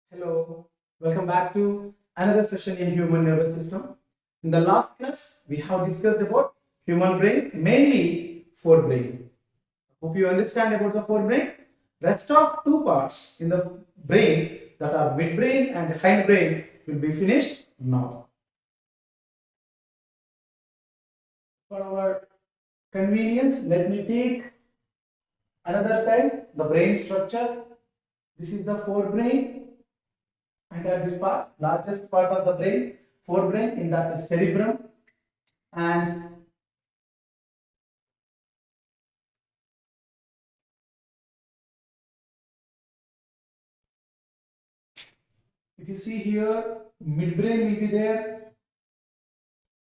Hello, welcome back to another session in human nervous system. In the last class, we have discussed about human brain, mainly forebrain. Hope you understand about the forebrain. Rest of two parts in the brain that are midbrain and hindbrain will be finished now. For our convenience, let me take another time the brain structure. This is the forebrain. And at this part, largest part of the brain, forebrain, in that is cerebrum. And if you see here, midbrain will be there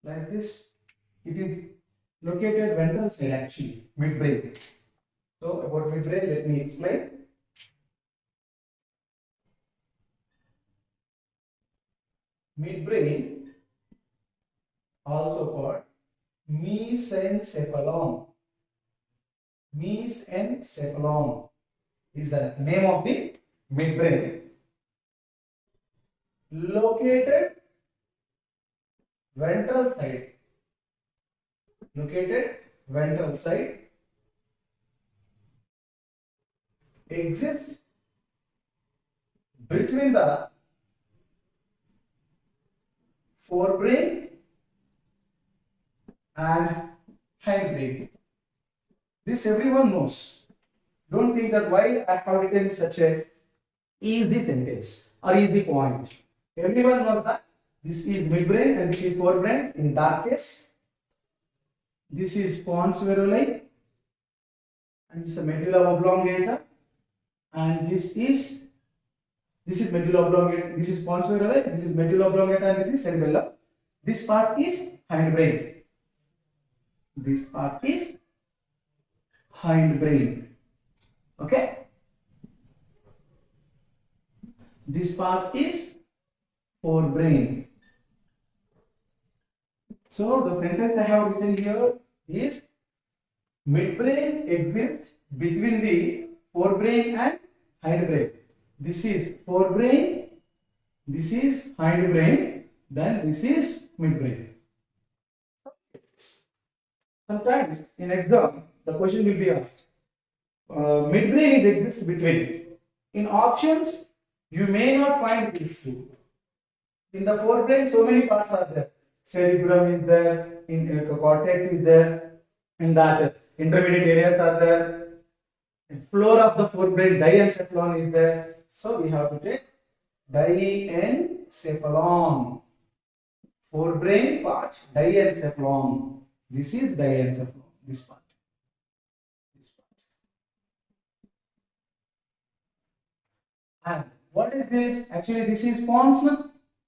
like this. It is located ventral side actually, midbrain. So about midbrain, let me explain. Midbrain, also called mesencephalon. Mesencephalon is the name of the midbrain. Located ventral side. Located ventral side. Exists between the forebrain and hindbrain. This everyone knows. Don't think that why I have written such a easy sentence or easy point. Everyone knows that this is midbrain and this is forebrain. In that case, this is pons varolai and it's a medulla oblongata, and this is medulla oblongata. This is pons varolai. This is medulla oblongata, and this is cerebellum. This part is hindbrain. This part is hindbrain. Okay. This part is forebrain. So the sentence I have written here is midbrain exists between the forebrain and hindbrain. This is forebrain, this is hindbrain, then this is midbrain. Sometimes in exam, the question will be asked, midbrain is exists between. In options, you may not find these two. In the forebrain, so many parts are there. Cerebrum is there, in cortex is there, in that intermediate areas are there. And floor of the forebrain, diencephalon is there. So we have to take diencephalon. Forebrain part, diencephalon. This is diencephalon. This part. This part. And what is this? Actually, this is pons.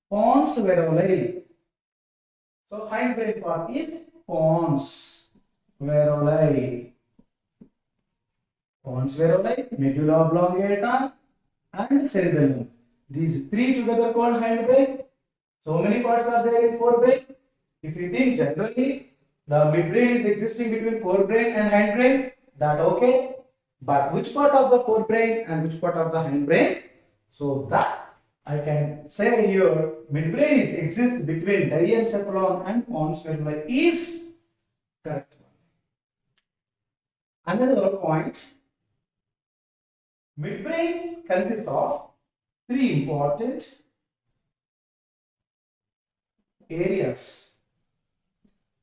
Pons varolai. So hindbrain part is pons varolai. Pons varolai, medulla oblongata, and cerebellum. These three together called hindbrain. So many parts are there in forebrain. If you think generally the midbrain is existing between forebrain and hindbrain, that okay. But which part of the forebrain and which part of the hindbrain? So that I can say here, midbrain is exists between diencephalon and pons varolai is correct. Another point, midbrain consists of three important areas.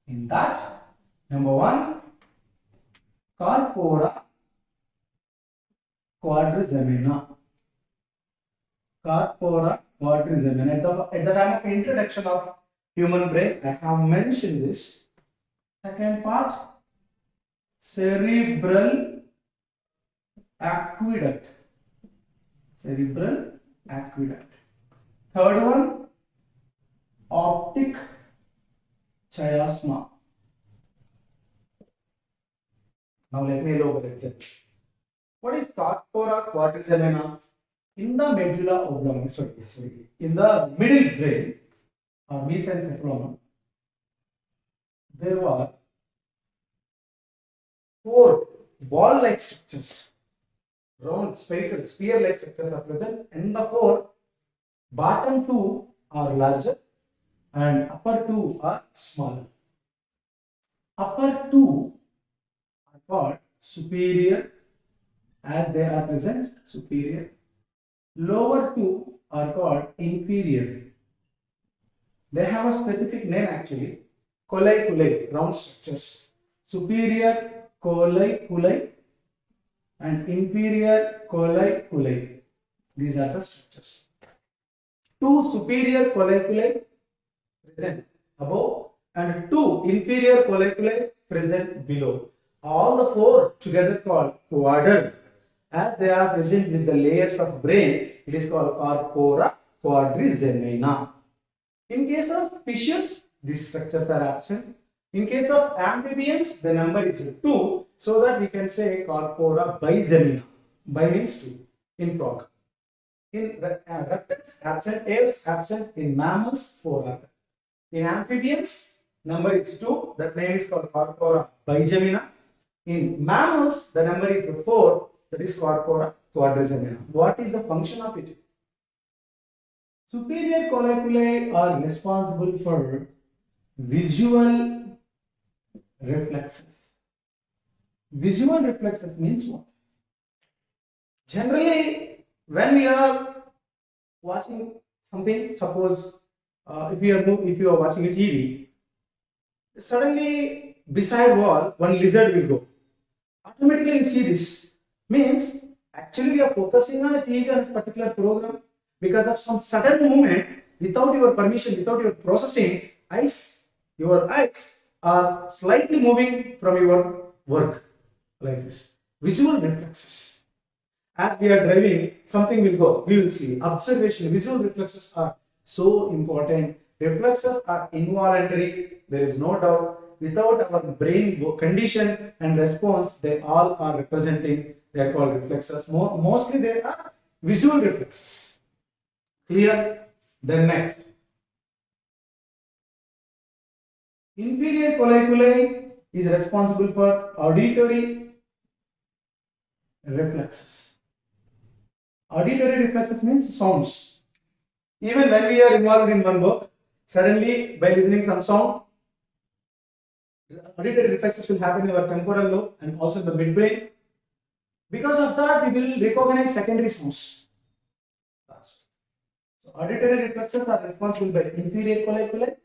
In that, number one, corpora quadrigemina. Corpora quadrigemina. At the time of introduction of human brain, I have mentioned this. Second part, cerebral aqueduct. Cerebral aqueduct. Third one, optic chiasma. Now let me elaborate that. What is corpora quadrigemina? In the medulla oblongata, in the middle brain or mesencephalon, there were four ball-like structures, round, spherical, spear-like structures are present in the four Bottom two are larger and upper two are smaller. Upper two are called superior as they are present superior. Lower two are called inferior. They have a specific name actually. Colli, round structures. Superior colli and inferior colli. These are the structures. Two superior colli present above and two inferior colli present below. All the four together called quadrant. As they are present with the layers of brain, it is called corpora quadrigemina. In case of fishes, these structures are absent. In case of amphibians, the number is 2, so that we can say corpora bigemina. Bi means 2 in frog. In reptiles, absent. Apes, absent. In mammals, 4 are there. In amphibians, number is 2. That name is called corpora bigemina. In mammals, the number is 4. That is corpora quadrigemina. What is the function of it? Superior colliculi are responsible for visual reflexes. Visual reflexes means what? Generally, when we are watching something, suppose if you are watching a TV, suddenly beside wall one lizard will go. Automatically you see this. Means actually we are focusing on a TV on a particular program. Because of some sudden movement, without your permission, without your processing, your eyes are slightly moving from your work like this. Visual reflexes. As we are driving, something will go. We will see. Observation. Visual reflexes are so important. Reflexes are involuntary. There is no doubt. Without our brain condition and response, they all are representing. They are called reflexes. Mostly they are visual reflexes. Clear? Then next. Inferior colliculi is responsible for auditory reflexes. Auditory reflexes means sounds. Even when we are involved in one work, suddenly by listening some sound, auditory reflexes will happen in our temporal lobe and also in the midbrain. Because of that, we will recognize secondary sounds. So auditory reflexes are responsible by inferior colliculi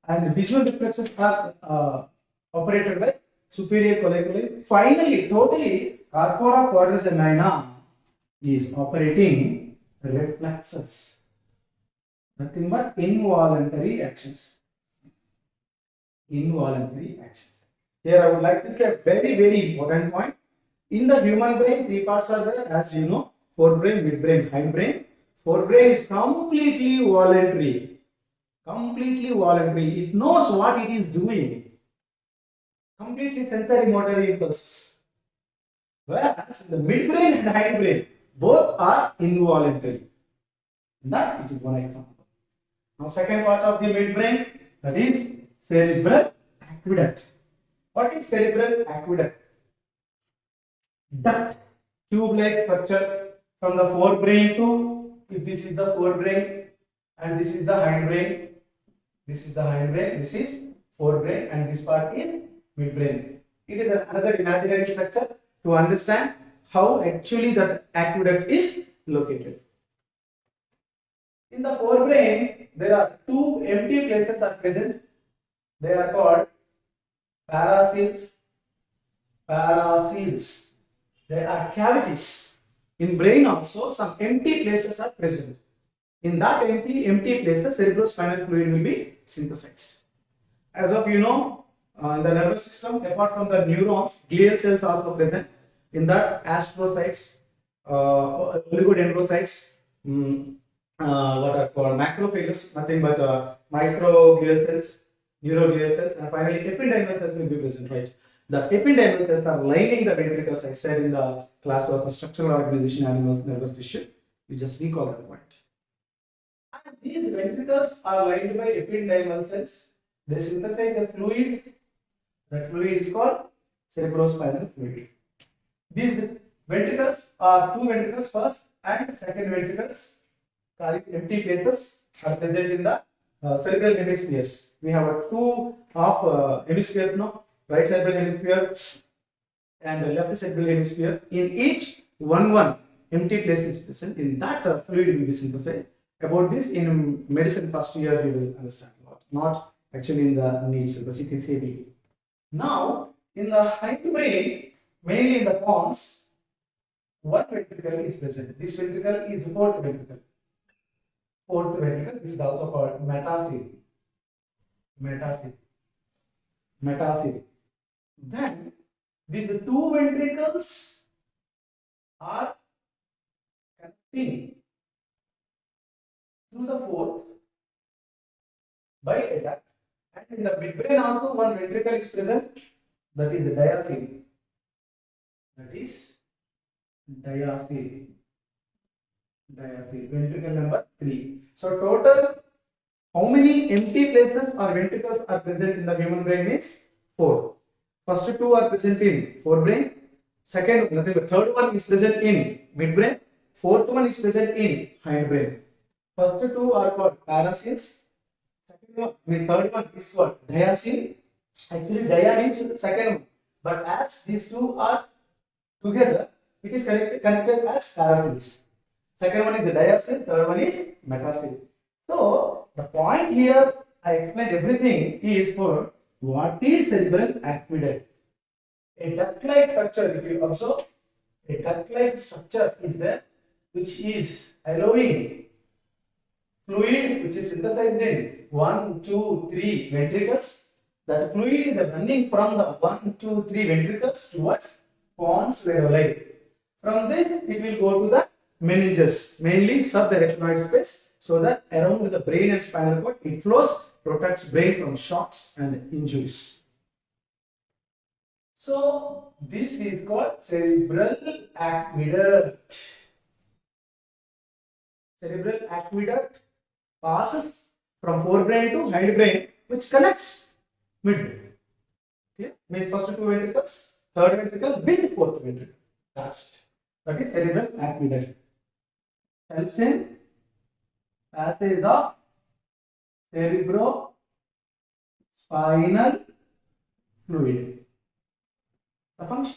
and visual reflexes are operated by superior colliculi. Finally, totally, corpora quadrigemina is operating reflexes. Nothing but involuntary actions. Involuntary actions. Here I would like to say a very important point. In the human brain, 3 parts are there, as you know: forebrain, midbrain, hindbrain. Forebrain is completely voluntary. Completely voluntary. It knows what it is doing. Completely sensory motor impulses. Whereas the midbrain and hindbrain both are involuntary. That is one example. Now, second part of the midbrain, that is cerebral aqueduct. What is cerebral aqueduct? Duct, tube-like structure from the forebrain to, if this is the forebrain and this is the hindbrain, this is the hindbrain, this is forebrain, and this part is midbrain. It is another imaginary structure to understand how actually that aqueduct is located. In the forebrain, there are 2 empty places are present. They are called paraseals. Paraseals. There are cavities. In brain also, some empty places are present. In that empty places, cerebrospinal fluid will be synthesized. As of in the nervous system, apart from the neurons, glial cells are also present. In that, astrocytes, oligodendrocytes, what are called macrophages, nothing but microglial cells, neuroglial cells, and finally ependymal cells will be present, right? The ependymal cells are lining the ventricles, I said in the class of structural organization, animals, nervous tissue. You just recall that point. And these ventricles are lined by ependymal cells. They synthesize the fluid. That fluid is called cerebrospinal fluid. These ventricles are 2 ventricles, first and second ventricles empty places are present in the cerebral hemispheres. We have two half hemispheres now, right cerebral hemisphere and the left cerebral hemisphere. In each one empty place is present. In that fluid will be synthesized. About this in medicine first year you will understand a lot. Not actually in the NEET syllabus. It is heavy. Now in the hindbrain, mainly in the pons, one ventricle is present. This ventricle is fourth ventricle. Fourth ventricle. This is also called metastele. Metastele. Metastele. Then these two ventricles are connecting to the fourth by a duct, and in the midbrain also one ventricle is present, that is the diastole. That is diastole. Diastole. Ventricle number 3. So total how many empty places or ventricles are present in the human brain means 4. First two are present in forebrain. Second, nothing but third one is present in midbrain. Fourth one is present in hindbrain. First two are called paraceles. Second one, the third one is called diacele. Actually, dia means second one. But as these two are together, it is connected as paraceles. Second one is the diacele, third one is metastele. So, the point here, I explained everything is for what is cerebral aqueduct. A duct-like structure, if you observe, a duct-like structure is there which is allowing fluid which is synthesized in 1, 2, 3 ventricles. That fluid is running from the 1, 2, 3 ventricles towards pons alveoli. From this, it will go to the meninges, mainly subarachnoid space, so that around the brain and spinal cord it flows, protects brain from shocks and injuries. So this is called cerebral aqueduct. Cerebral aqueduct passes from forebrain to hindbrain, which connects midbrain. Okay? Means first two ventricles, third ventricle with fourth ventricle. That's it. That is cerebral aqueduct. Helps in passage of cerebrospinal fluid. The function.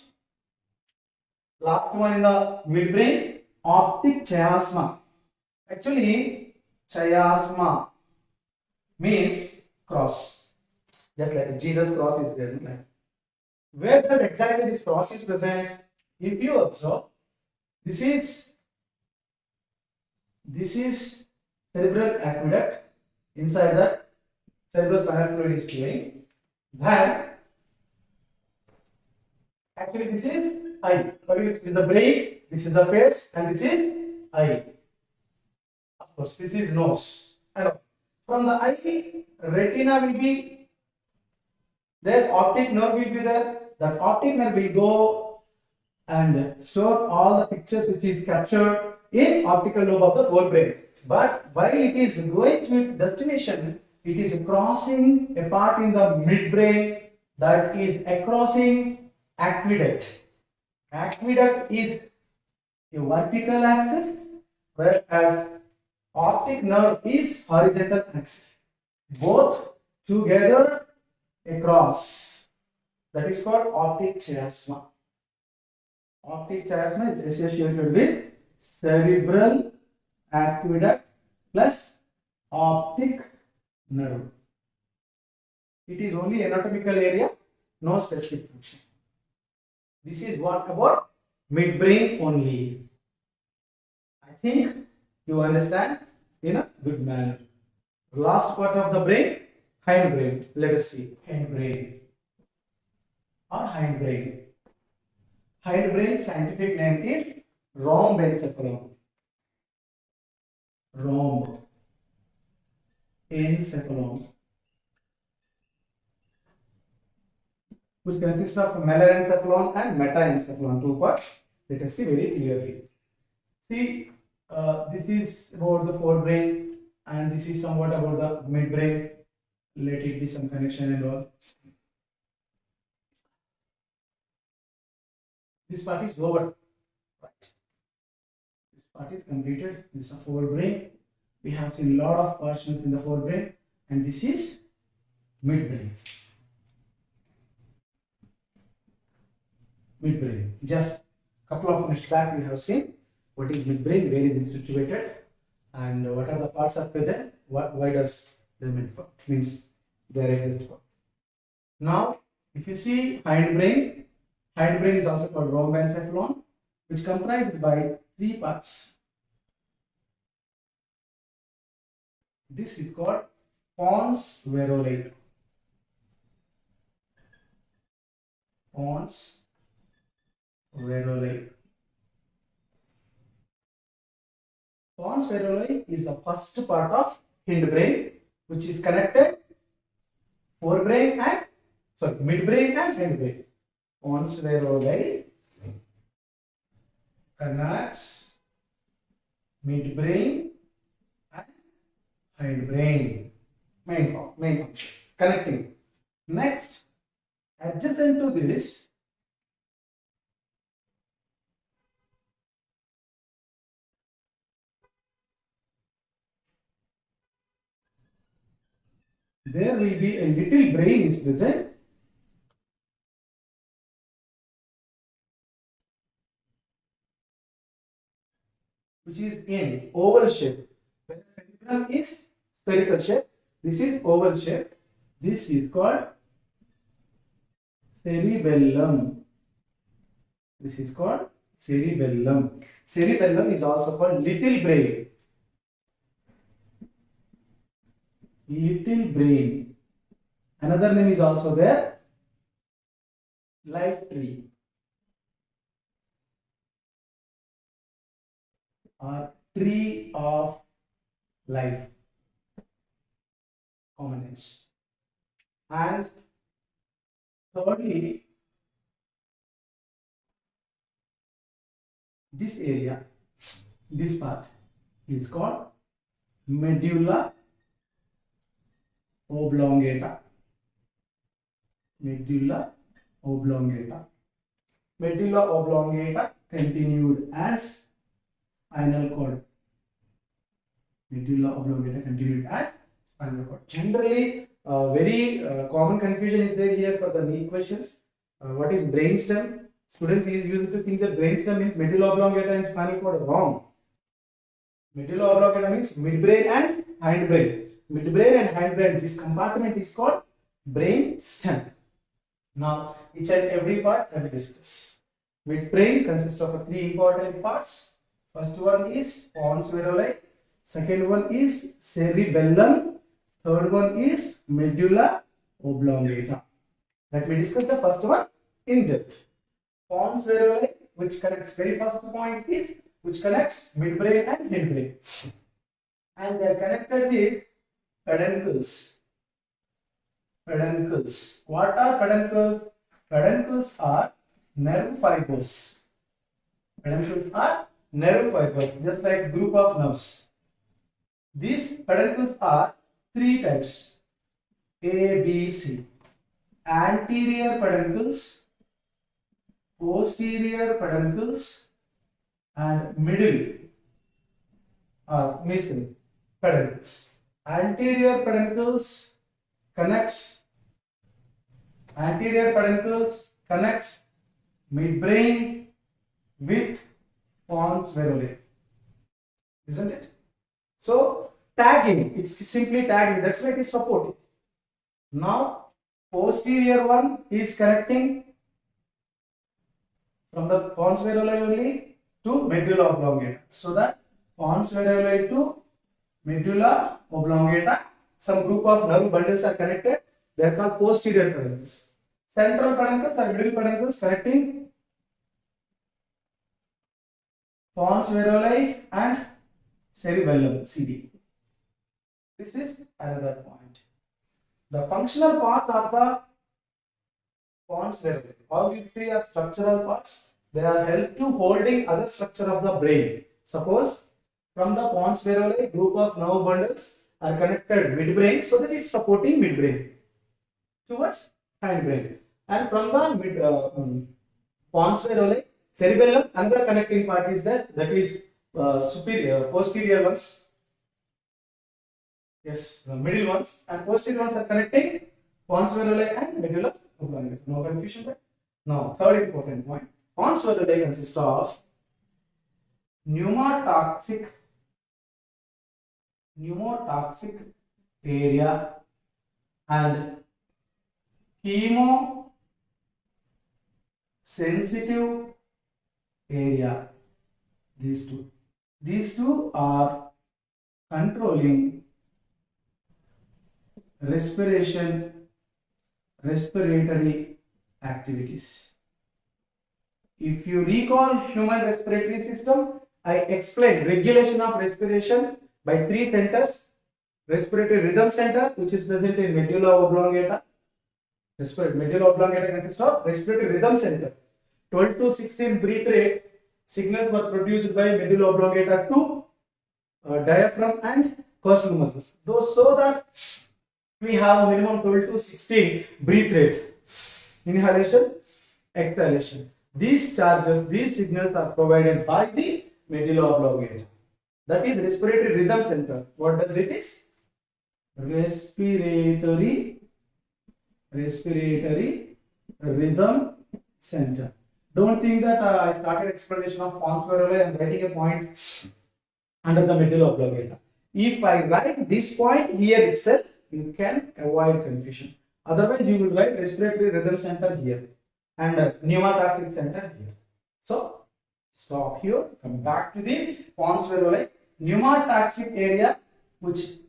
Last one in the midbrain, optic chiasma. Actually, chiasma means cross. Just like Jesus cross is there. Right? Where does exactly this cross is present? If you observe, this is cerebral aqueduct. Inside that, cerebrospinal fluid is flowing. Then, actually, this is eye. This is the brain, this is the face, and this is eye. Of course, this is nose. And from the eye, retina will be there, optic nerve will be there. That optic nerve will go and store all the pictures which is captured in optical lobe of the forebrain. But while it is going to its destination, it is crossing a part in the midbrain, that is a crossing aqueduct. Aqueduct is a vertical axis, whereas optic nerve is horizontal axis. Both together across. That is called optic chiasma. Optic chiasma is associated with cerebral aqueduct plus optic nerve. It is only anatomical area, no specific function. This is what about midbrain only. I think you understand in a good manner. Last part of the brain, hindbrain. Let us see hindbrain or hindbrain. Hindbrain scientific name is rhombencephalon. Rhombencephalon, which consists of melencephalon and metaencephalon, two parts. Let us see very clearly. See, this is about the forebrain, and this is somewhat about the midbrain. Let it be some connection and all. This part is over, right? This part is completed. This is a forebrain, have seen a lot of portions in the forebrain, and this is midbrain. Midbrain. Just a couple of minutes back we have seen what is midbrain, where is it situated, and what are the parts are present, why does they means they exist for. Now, if you see hindbrain is also called rhombencephalon, which comprised by three parts. This is called pons varolei. Pons varolei. Pons varolei is the first part of hindbrain, which is connected forebrain and midbrain and hindbrain. Pons varolei connects midbrain and hindbrain. Main function. Connecting. Next, adjacent to this, there will be a little brain is present, which is in oval shape. The cerebellum is spherical shape. This is oval shape. This is called cerebellum. This is called cerebellum. Cerebellum is also called little brain. Little brain. Another name is also there. Life tree or tree of life. Common names. And thirdly, this area, this part is called medulla oblongata. Medulla oblongata. Medulla oblongata continued as spinal cord. Medulla oblongata continued as spinal cord. Generally, very common confusion is there here for the knee questions. What is brainstem? Students used to think that brainstem means medulla oblongata and spinal cord. Wrong. Medulla oblongata means midbrain and hindbrain. Midbrain and hindbrain. This compartment is called brain stem. Now, each and every part I will discuss. Midbrain consists of three important parts. First one is pons varolei. Second one is cerebellum. Third one is medulla oblongata. Let me discuss the first one in depth. Pons varolei, which connects very first point is which connects midbrain and hindbrain, and they are connected with peduncles. Peduncles. What are peduncles? Peduncles are nerve fibers. Peduncles are nerve fibers, just like group of nerves. These peduncles are three types: A, B, C. Anterior peduncles, posterior peduncles, and middle or missing peduncles. Anterior peduncles connects midbrain with pons varolei, isn't it? So tagging, it's simply tagging, that's why it is supporting. Now posterior one is connecting from the pons varolei only to medulla oblongata, so that pons varolei to medulla oblongata, some group of nerve bundles are connected. They are called posterior peduncles. Central peduncles or middle peduncles connecting pons varolei and cerebellum (CD). This is another point. The functional part of the pons varolei. All these three are structural parts. They are help to holding other structure of the brain. Suppose from the pons varolei, group of nerve bundles are connected midbrain, so that it is supporting midbrain towards hindbrain, and from the pons varolei, cerebellum, another connecting part is there, that is posterior ones. Yes, the middle ones and posterior ones are connecting pons varolai and medulla oblongata. No confusion there. Now, third important point. Pons varolai consists of pneumotoxic area and chemosensitive area. These two are controlling respiratory activities. If you recall human respiratory system, I explained regulation of respiration by three centers. Respiratory rhythm center, which is present in medulla oblongata. Medulla oblongata consists of respiratory rhythm center. 12 to 16 breath rate signals were produced by medulla oblongata to diaphragm and costal muscles. Those so that we have a minimum 12 to 16 breath rate. Inhalation, exhalation. These signals are provided by the medulla oblongata. That is respiratory rhythm center. What does it is? Respiratory rhythm center. Don't think that I started explanation of pons varolai and writing a point under the medulla oblongata. If I write this point here itself, you can avoid confusion. Otherwise, you will write respiratory rhythm center here and pneumotoxic center here. So, stop here. Come back to the pons varolai. Pneumotoxic area, which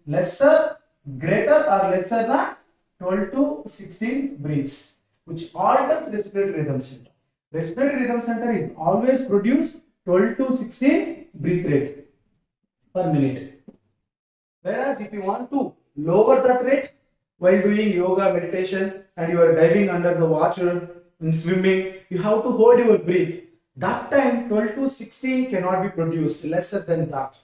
greater or lesser than 12 to 16 breaths, which alters respiratory rhythm center. Respiratory rhythm center is always produce 12 to 16 breath rate per minute. Whereas if you want to lower that rate while doing yoga, meditation, and you are diving under the water in swimming, you have to hold your breath. That time 12 to 16 cannot be produced, lesser than that.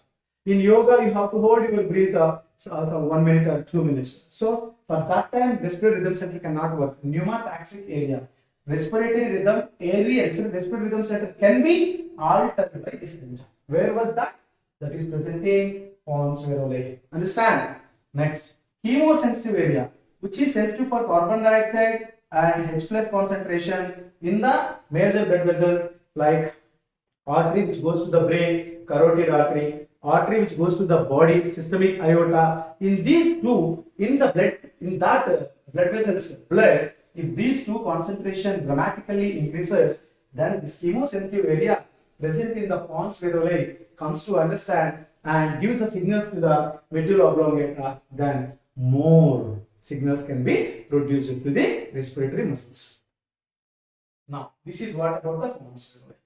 In yoga, you have to hold your breath 1 minute or 2 minutes. So for that time, respiratory rhythm center cannot work. Pneumotoxic area, respiratory rhythm rhythm center can be altered by this center. Where was that? That is present in pons varolai. Understand? Next, chemosensitive area, which is sensitive for carbon dioxide and H plus concentration in the major blood vessels like artery which goes to the brain, carotid artery which goes to the body, systemic aorta. In these two, in that blood vessels, if these two concentration dramatically increases, then this chemosensitive area present in the pons varolai comes to understand and gives the signals to the medulla oblongata, then more signals can be produced to the respiratory muscles. Now, this is what about the pons varolai.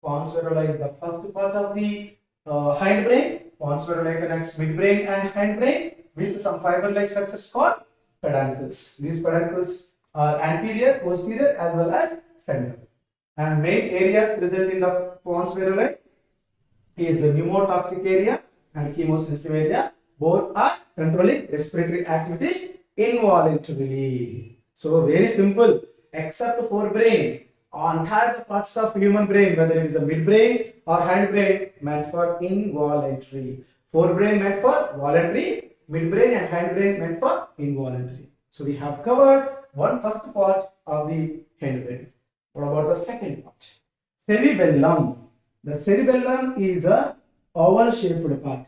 Pons varolai is the first part of the hindbrain. Pons varolai connects midbrain and hindbrain with some fiber-like structures called peduncles. These peduncles are anterior, posterior, as well as central. And main areas present in the pons varolai is the pneumotoxic area and chemosensitive area. Both are controlling respiratory activities involuntarily. So very simple. Except forebrain, entire parts of human brain, whether it is a midbrain or hindbrain, meant for involuntary. Forebrain meant for voluntary. Midbrain and hindbrain meant for involuntary. So we have covered first part of the hindbrain. What about the second part? Cerebellum. The cerebellum is a oval shaped part.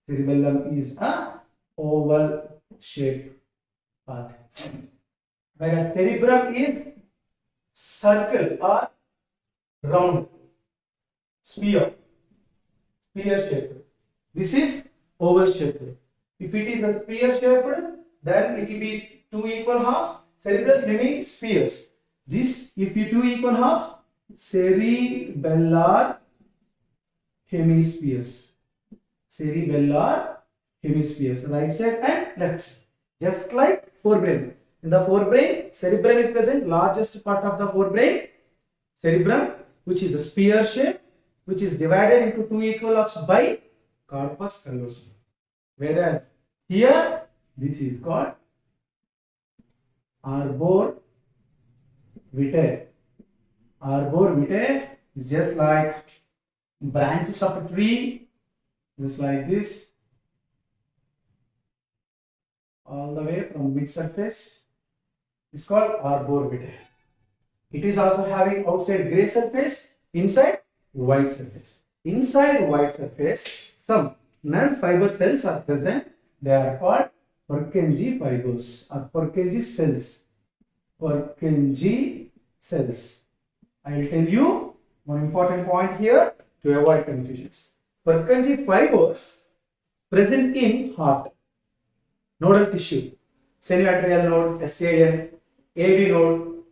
Cerebellum is a oval shaped part. Whereas cerebrum is circle or round, sphere shaped. This is oval shaped. If it is a sphere shaped, then it will be two equal halves, cerebral hemispheres. This, if you two equal halves, cerebellar hemispheres. Cerebellar hemispheres, right side and left side. Just like forebrain. In the forebrain, cerebrum is present, largest part of the forebrain, cerebrum, which is a sphere shape, which is divided into two equal halves by corpus callosum. Whereas here, this is called arbor vitae. Arbor vitae is just like branches of a tree, just like this. all the way from mid surface is called arboretum. It is also having outside gray surface, inside white surface. Inside white surface, some nerve fiber cells are present. They are called Purkinje fibers or Purkinje cells. Purkinje cells. I will tell you one important point here to avoid confusions. Purkinje fibers present in heart, nodal tissue, sinoatrial node, SAN, AV node,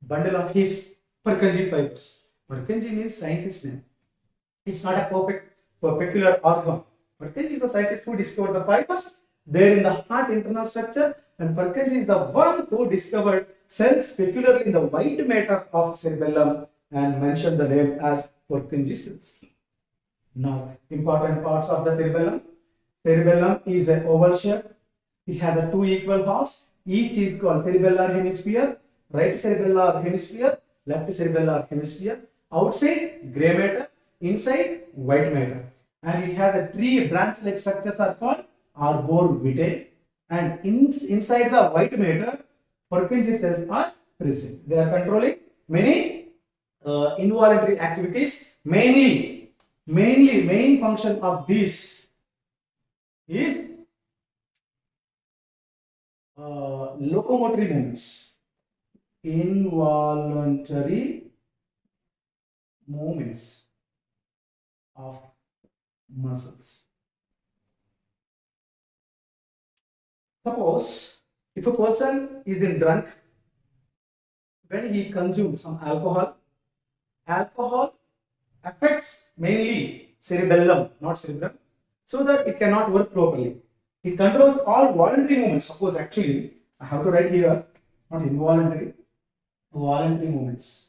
bundle of his Purkinje fibers. Purkinje means scientist name. It's not a peculiar organ. Purkinje is the scientist who discovered the fibers there in the heart internal structure, and Purkinje is the one who discovered cells peculiarly in the white matter of cerebellum and mentioned the name as Purkinje cells. Now, important parts of the cerebellum. Cerebellum is an oval shape. It has a two equal halves. Each is called cerebellar hemisphere, right cerebellar hemisphere, left cerebellar hemisphere. Outside gray matter, inside white matter. And it has a three branch-like structures are called arboretum. And inside the white matter, Purkinje cells are present. They are controlling many involuntary activities. Main function of this is locomotory movements, involuntary movements of muscles. Suppose if a person is in drunk, when he consumes some alcohol, alcohol affects mainly cerebellum, not cerebrum, so that it cannot work properly. It controls all voluntary movements. Suppose actually, I have to write here, not involuntary, voluntary movements.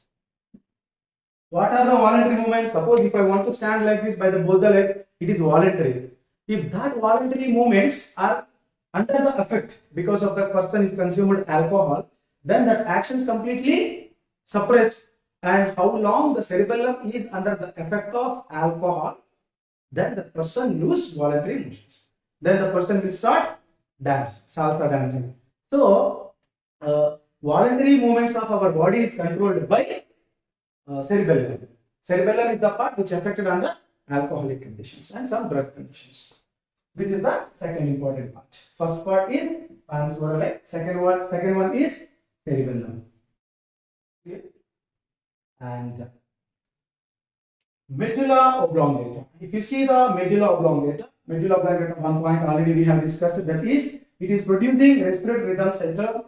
What are the voluntary movements? Suppose if I want to stand like this by the both the legs, it is voluntary. If that voluntary movements are under the effect because of the person is consumed alcohol, then that action is completely suppressed. And how long the cerebellum is under the effect of alcohol, then the person lose voluntary motions. Then the person will start dance, salsa dancing. So, voluntary movements of our body is controlled by cerebellum. Cerebellum is the part which affected under alcoholic conditions and some drug conditions. This is the second important part. First part is pons orale. Second one is cerebellum. Okay. And medulla oblongata. If you see the medulla oblongata, one point already we have discussed, that is, it is producing respiratory rhythm center,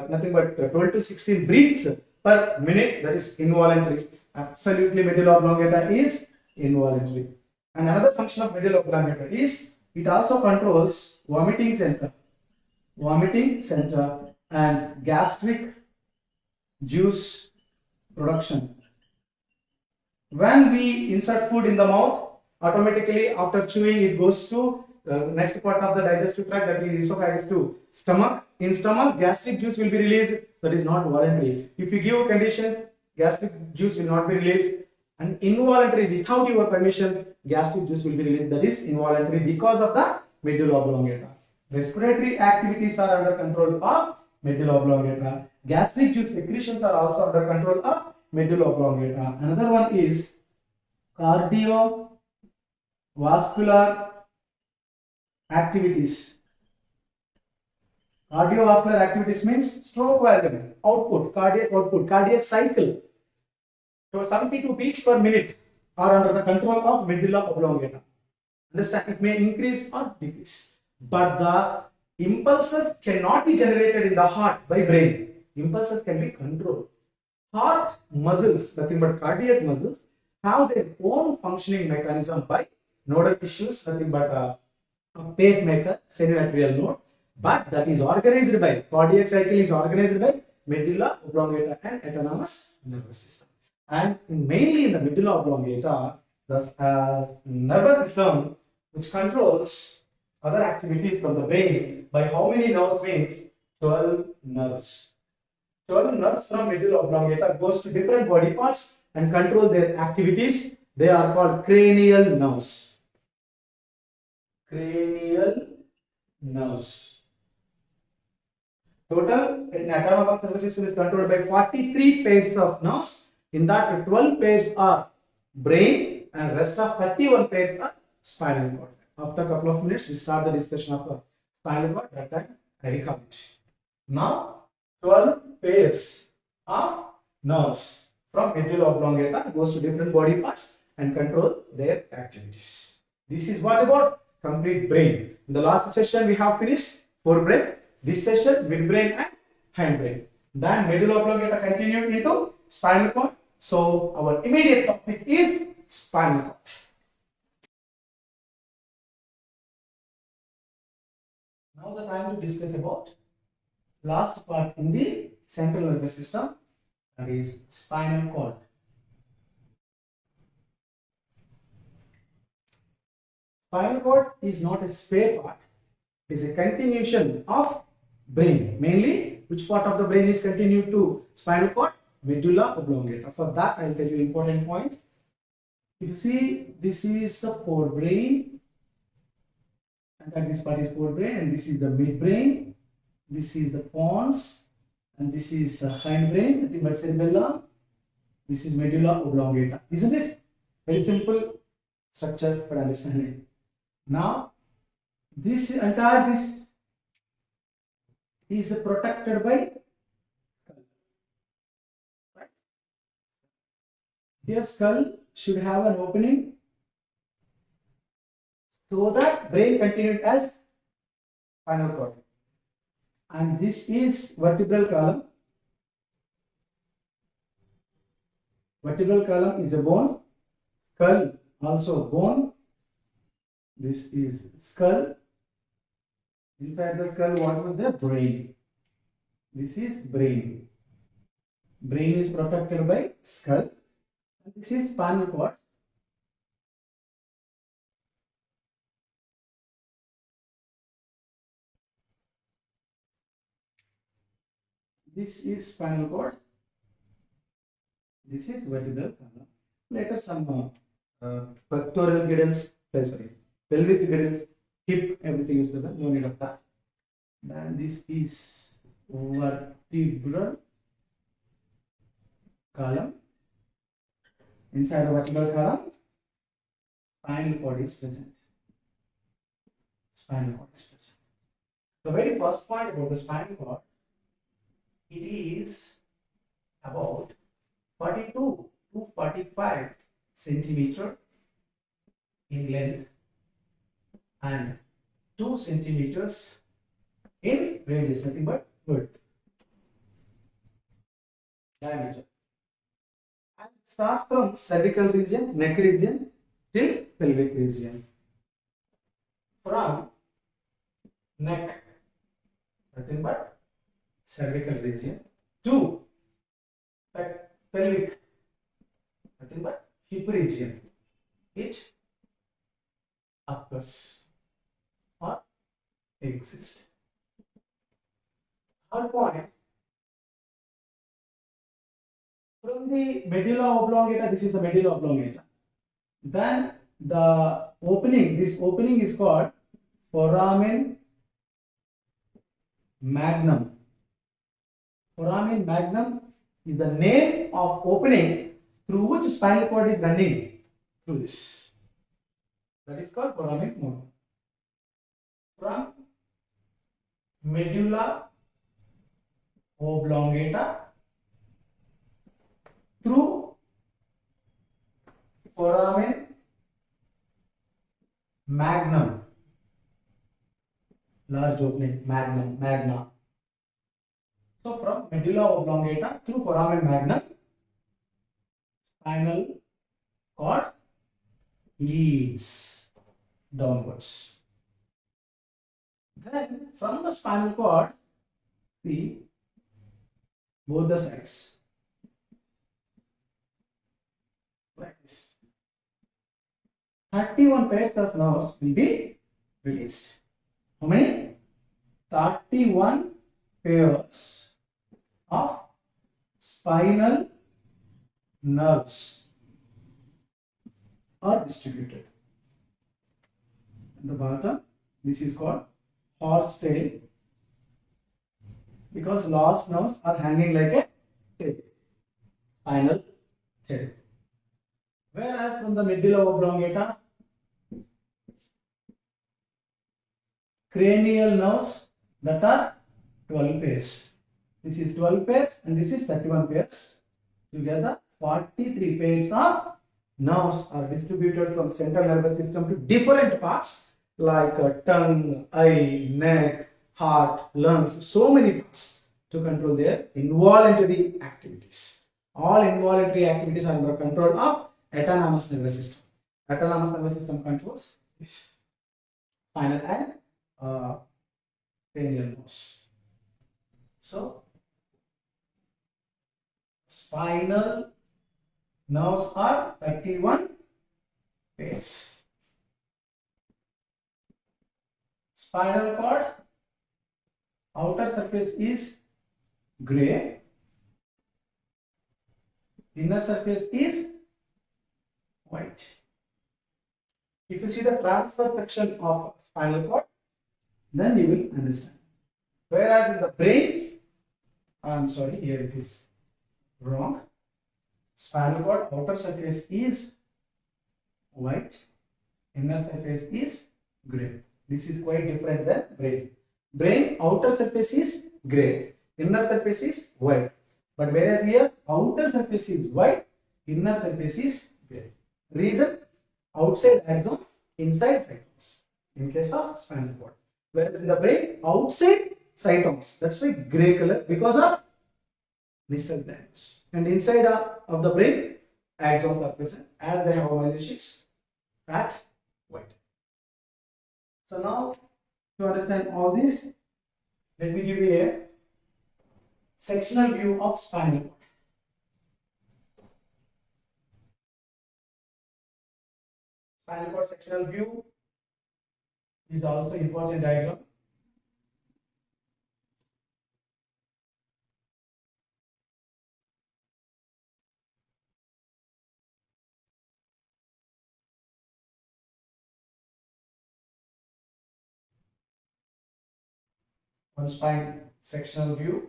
nothing but 12 to 16 breaths per minute, that is involuntary. Absolutely, medulla oblongata is involuntary. And another function of medulla oblongata is it also controls vomiting center and gastric juice production. When we insert food in the mouth, automatically after chewing it goes to the next part of the digestive tract, that is esophagus to stomach. In stomach, gastric juice will be released, that is not voluntary. If you give conditions, gastric juice will not be released, and involuntary, without your permission, gastric juice will be released, that is involuntary because of the medulla oblongata. Respiratory activities are under control of medulla oblongata. Gastric juice secretions are also under control of medulla oblongata. Another one is cardiovascular activities. Cardiovascular activities means stroke volume, output, cardiac cycle. So 72 beats per minute are under the control of medulla oblongata. Understand? It may increase or decrease, but the impulses cannot be generated in the heart by brain. Impulses can be controlled. Heart muscles, nothing but cardiac muscles, have their own functioning mechanism by nodal tissues, nothing but a pacemaker, sinoatrial node, but that is organized by cardiac cycle is organized by medulla oblongata and autonomous nervous system. And mainly in the medulla oblongata, the nervous system which controls other activities from the brain by how many nerves means 12 nerves. 12 nerves from medulla oblongata goes to different body parts and control their activities. They are called cranial nerves. Cranial nerves. Total in autonomous nervous system is controlled by 43 pairs of nerves. In that, 12 pairs are brain and rest of 31 pairs are spinal cord. After a couple of minutes, we start the discussion of the spinal cord. That time I recall it. Now, 12 pairs of nerves from medulla oblongata goes to different body parts and control their activities. This is what about complete brain. In the last session, we have finished forebrain. This session, midbrain and hindbrain. Then medulla oblongata continued into spinal cord. So our immediate topic is spinal cord. Now the time to discuss about last part in the central nervous system, that is spinal cord. Spinal cord is not a spare part, it is a continuation of brain. Mainly, which part of the brain is continued to spinal cord? Medulla oblongata. For that, I will tell you important point. If you see, this is the forebrain, and this part is forebrain, and this is the midbrain. This is the pons, and this is hindbrain, nothing but cerebellum. This is medulla oblongata, isn't it? Very simple structure for understanding. Now, this entire this is protected by skull. Right? Here, skull should have an opening so that brain continued as spinal cord. And this is vertebral column. Vertebral column is a bone. Skull also bone. This is skull. Inside the skull, what was the brain? This is brain. Brain is protected by skull. And this is spinal cord. This is spinal cord. This is vertebral column. Later some pectoral girdles, sorry, pelvic girdles, hip, everything is present. No need of that. Then this is vertebral column. Inside the vertebral column, spinal cord is present. Spinal cord is present. The very first point about the spinal cord, it is about 42 to 45 centimeter in length and 2 centimeters in radius, nothing but width, diameter. And it starts from cervical region, neck region till pelvic region. From neck, nothing but cervical region, to pelvic, nothing but hip region, it occurs or exists. Third point, from the medulla oblongata, this is the medulla oblongata. Then the opening, this opening is called foramen magnum. Foramen magnum is the name of opening through which spinal cord is running through this. That is called foramen magnum. From medulla oblongata through foramen magnum, large opening, magnum, magna. So from medulla oblongata through foramen magnum, spinal cord leads downwards. Then from the spinal cord, see both the sides like this. 31 pairs of nerves will be released. How many? 31 pairs of spinal nerves are distributed. At the bottom, this is called horse tail. because last nerves are hanging like a tail, spinal tail. Whereas from the medulla oblongata, cranial nerves that are 12 pairs. This is 12 pairs and this is 31 pairs. Together 43 pairs of nerves are distributed from central nervous system to different parts like tongue, eye, neck, heart, lungs, so many parts to control their involuntary activities. All involuntary activities are under control of autonomous nervous system. Autonomous nervous system controls spinal and cranial nerves. So, spinal nerves are 31 pairs. Spinal cord, outer surface is gray, inner surface is white. If you see the transverse section of spinal cord, then you will understand. Whereas in the brain, I'm sorry, here it is wrong. Spinal cord outer surface is white, inner surface is gray. This is quite different than brain. Brain outer surface is gray, inner surface is white. But whereas here outer surface is white, inner surface is gray. Reason, outside axons, inside cytones. In case of spinal cord. Whereas in the brain, outside cytones. That's why gray color because of Nissan glands. And inside of the brain, axons are present as they have amino acids at white. So now to understand all this, let me give you a sectional view of spinal cord. Spinal cord sectional view is also important diagram. One spine sectional view.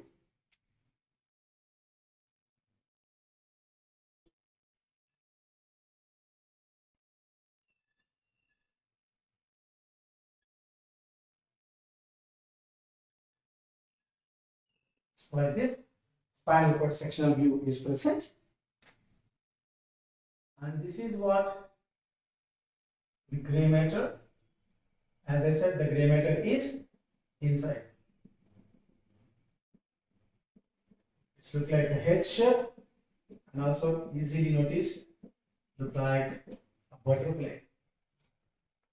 Like this, spinal cord sectional view is present. And this is what the gray matter. As I said, the gray matter is inside. It's look like a head shape and also easily notice look like a butterfly.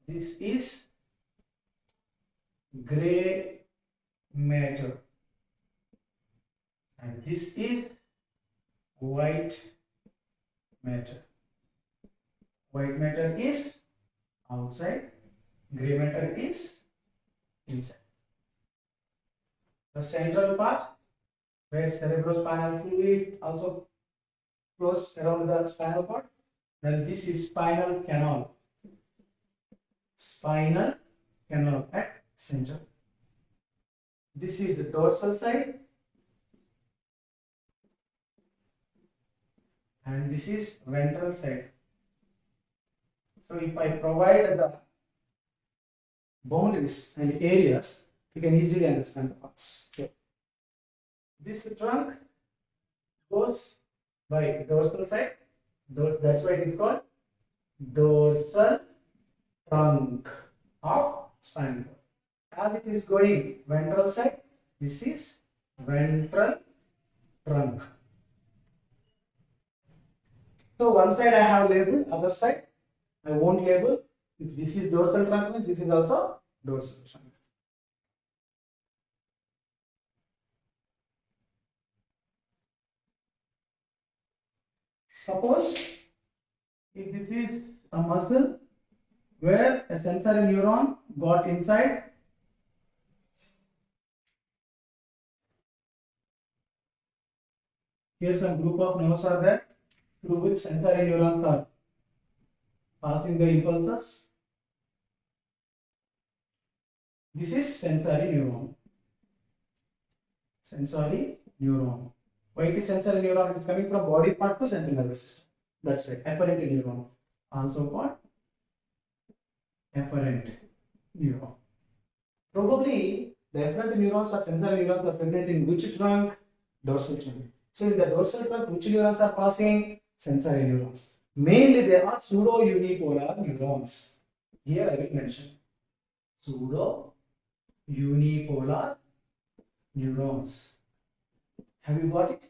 This is gray matter and this is white matter. White matter is outside, gray matter is inside. The central part where cerebrospinal fluid also flows around the spinal cord, then this is spinal canal. Spinal canal at center. This is the dorsal side and this is ventral side. So if I provide the boundaries and areas, you can easily understand the parts. So this trunk goes by dorsal side. That's why it is called dorsal trunk of spinal cord. As it is going ventral side, this is ventral trunk. So one side I have labeled, other side I won't label. If this is dorsal trunk, means this is also dorsal trunk. Suppose if this is a muscle where a sensory neuron got inside, here some group of nerves are there through which sensory neurons are passing the impulses. This is sensory neuron. sensory neuron. Why it is sensory neuron? It is coming from body part to central nervous system. That's right. Afferent neuron, also called afferent neuron. Probably the afferent neurons or sensory neurons are present in which trunk? Dorsal trunk. So in the dorsal trunk, which neurons are passing? Sensory neurons. Mainly they are pseudo unipolar neurons. Here I will mention pseudo unipolar neurons. Have you got it?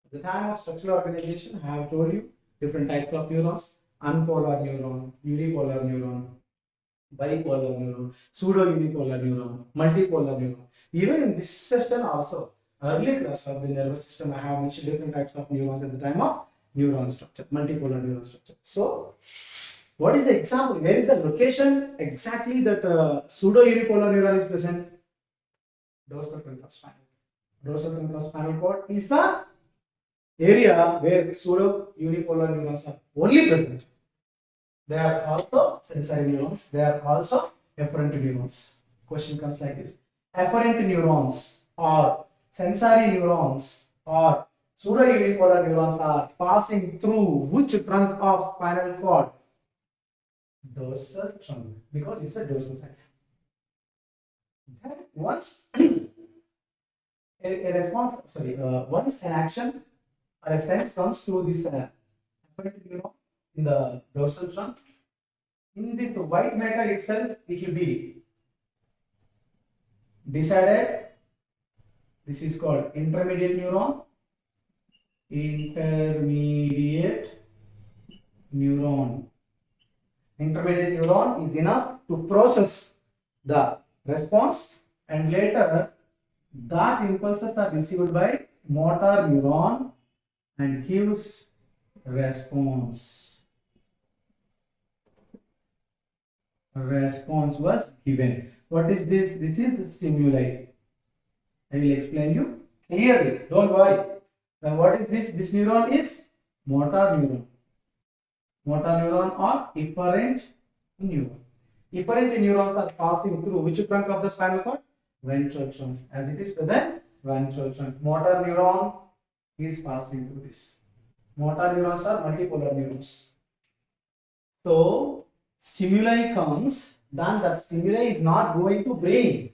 At the time of structural organization, I have told you different types of neurons: unpolar neuron, unipolar neuron, bipolar neuron, pseudo unipolar neuron, multipolar neuron. Even in this session also, early class of the nervous system, I have mentioned different types of neurons at the time of neuron structure, multipolar neuron structure. So, what is the example? Where is the location exactly that pseudo unipolar neuron is present? Dorsal trunk of spinal. Dorsal trunk of spinal cord is the area where pseudo unipolar neurons are only present. They are also sensory neurons. They are also afferent neurons. Question comes like this: afferent neurons or sensory neurons or pseudo unipolar neurons are passing through which trunk of spinal cord? Dorsal trunk, because it's a dorsal side. Then once a response, once an action or a sense comes through this afferent neuron in the dorsal trunk, in this white matter itself, it will be decided. This is called intermediate neuron. Intermediate neuron. Intermediate neuron is enough to process the response, and later that impulses are received by motor neuron and gives response. Response was given. What is this? This is stimuli. I will explain you clearly. Don't worry. Then what is this? This neuron is motor neuron. Motor neuron or efferent neuron. Efferent neurons are passing through which trunk of the spinal cord? Ventral trunk. As it is present, ventral trunk. Motor neuron is passing through this. Motor neurons are multipolar neurons. So stimuli comes, then that stimuli is not going to brain.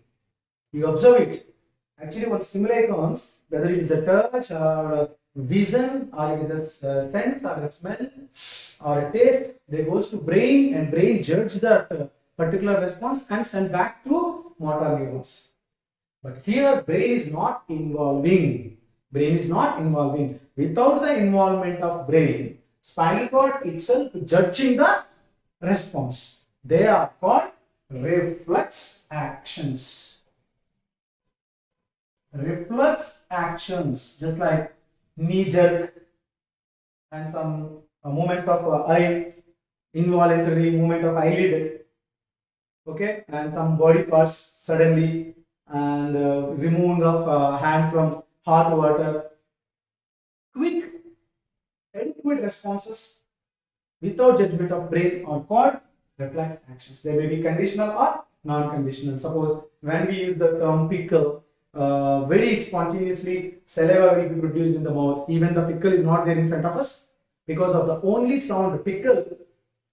You observe it. Actually, when stimuli comes, whether it is a touch or a vision or it is a sense or a smell or a taste, they goes to brain and brain judge that particular response and send back to motor neurons. But here brain is not involving. Brain is not involving. Without the involvement of brain, spinal cord itself judging the response. They are called reflex actions. Reflex actions, just like knee jerk and some movements of eye, involuntary movement of eyelid, okay, and some body parts suddenly, and removing of hand from hot water. Quick, adequate responses without judgment of brain or called reflex actions. They may be conditional or non-conditional. Suppose when we use the term pickle, very spontaneously saliva will be produced in the mouth. Even the pickle is not there in front of us. Because of the only sound pickle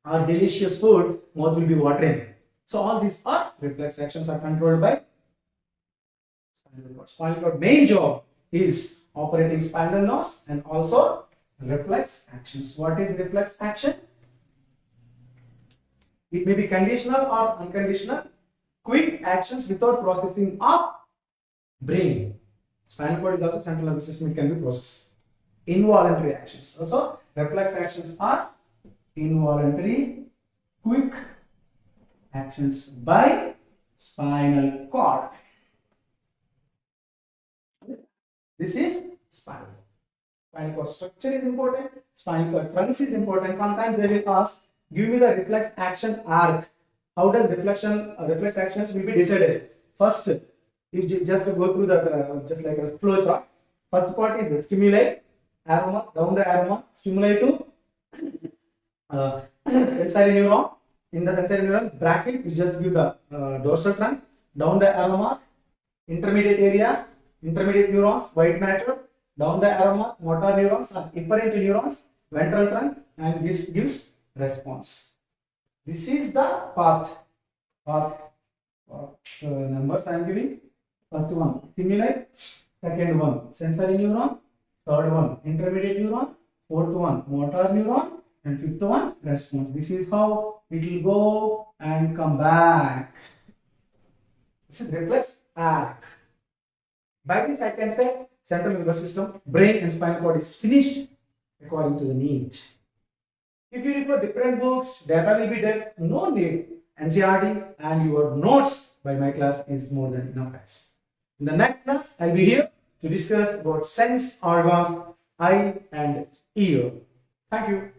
or delicious food, mouth will be watering. So all these are reflex actions are controlled by spinal cord. Spinal cord main job is operating spinal nose and also reflex actions. What is reflex action? It may be conditional or unconditional. Quick actions without processing of brain. Spinal cord is also central nervous system. It can be processed. Involuntary actions. Also, reflex actions are involuntary, quick actions by spinal cord. This is spinal cord. Spinal cord structure is important. Spinal cord trunks is important. Sometimes they will ask, give me the reflex action arc. How does reflex actions will be decided? First, you just go through the just like a flow chart. First part is the stimuli, aroma, down the aroma, stimuli to sensory neuron. In the sensory neuron bracket, you just give the dorsal trunk, down the aroma, intermediate area, intermediate neurons, white matter, down the arrow mark, motor neurons are efferent neurons, ventral trunk, and this gives response. This is the path. Numbers I am giving. First one, stimuli. Second one, sensory neuron. Third one, intermediate neuron. Fourth one, motor neuron. And fifth one, response. This is how it will go and come back. This is reflex arc. By this, I can say central nervous system, brain, and spinal cord is finished according to the need. If you require different books, data will be there. No need. NCERT and your notes by my class is more than enough. In the next class, I'll be here to discuss about sense organs, eye and ear. Thank you.